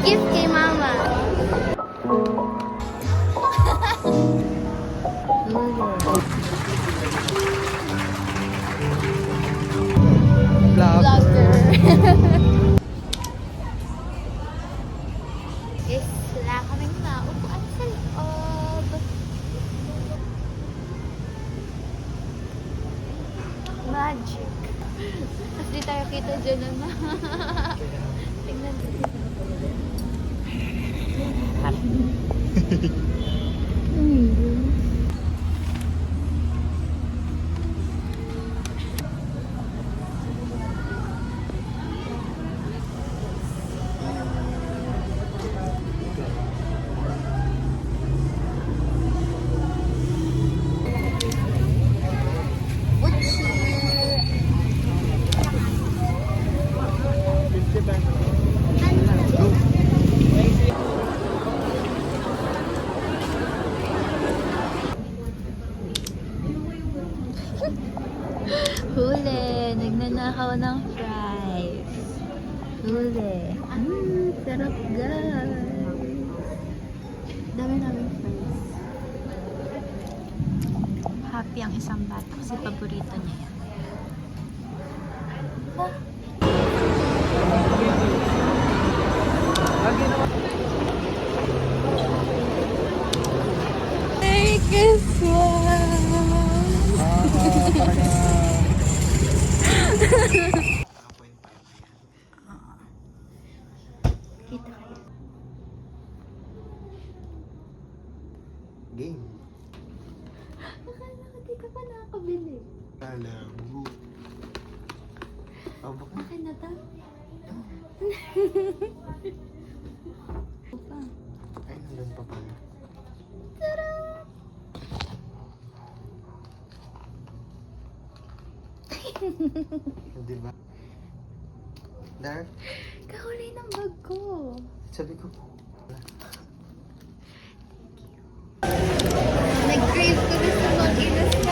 Gift kay mama. Vlogger. Isla kaming naupuan sa loob. Magic. Tapos di tayo kita dyan na. Tingnan dito. Huli, nagnanakaw ng fries. Huli. Sarap guys. Dami namin fries. Happy ang isang bata kasi paborito niya yan. Merry Christmas! Kita kayo. Game. Akala ko di ka pa nakakabili. Alam mo. Oh, baka. Akin na to. Ay, nandun pa pala. Sarap! Di ba? Dar, Kahuli ng bag ko. sabi ko. Nag-crave ko na sa mag-inasal.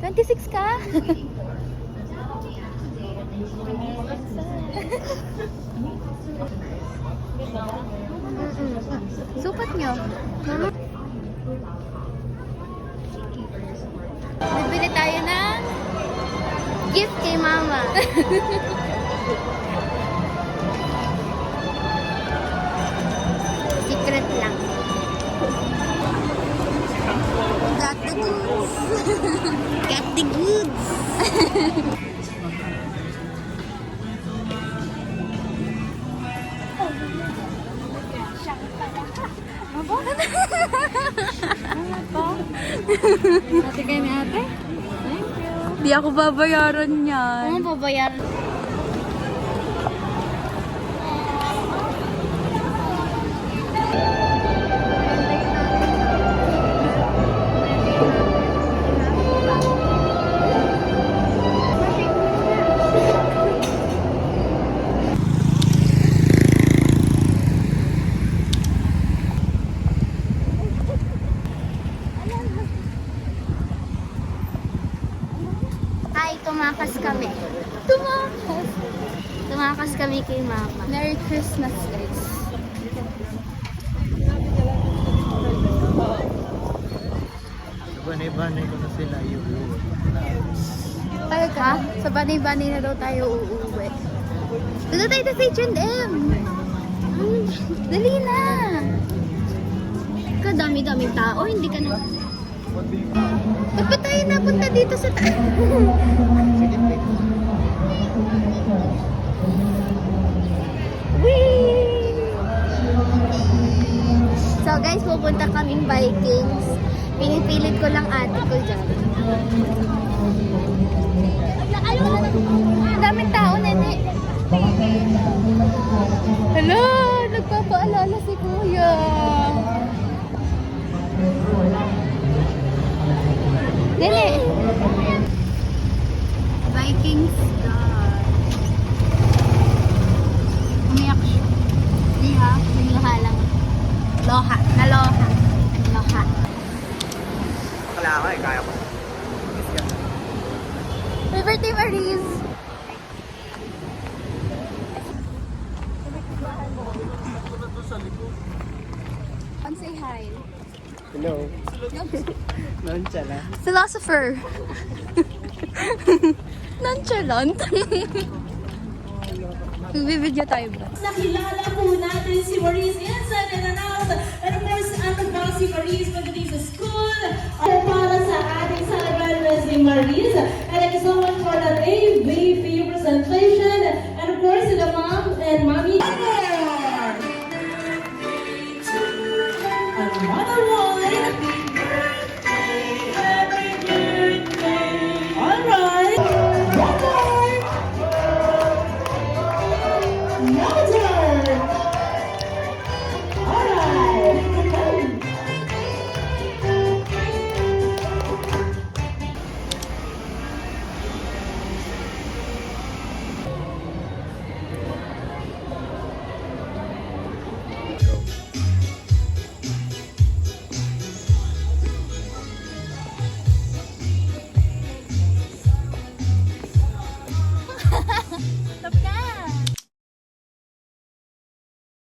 $26 ka? Sukat nyo. Bibili tayo ng gift kay mama. Secret lang. Got the goods. Got the goods. Ate kayo ni ate? Thank you. Di ako babayaran yan. Ano babayaran? Ay, tumakas kami. Tumakas! Tumakas kami kay mama. Merry Christmas, guys. Banay-banay ko na sila yung Talaga? Sa banay-banay na daw tayo uuwi. Dito tayo sa H&M. Dali na. Kadami-daming tao, hindi ka na. Ba't ba tayo napunta dito sa taas? So guys, pupunta kaming Vikings. Pinipilit ko lang ate ko dyan. Ang daming tao, nene. Hello! Nagpapaalala si Kuya. Dili! Vikings God. Umiyak siya. Hindi ha, nagloha lang. Loha, naloha. Loha. Kailangan eh, kaya ko. Liberty Maris. Come say hi. Hello. Nonchalant. Philosopher. Nonchalant. Nagbibideo tayo ba? Nakilala po natin si Maurice Insan and announced and of course ano ba si Maurice pagdating sa school para sa ating celebrant si Maurice and thank you so much for that ABP presentation and of course the mom and mommy.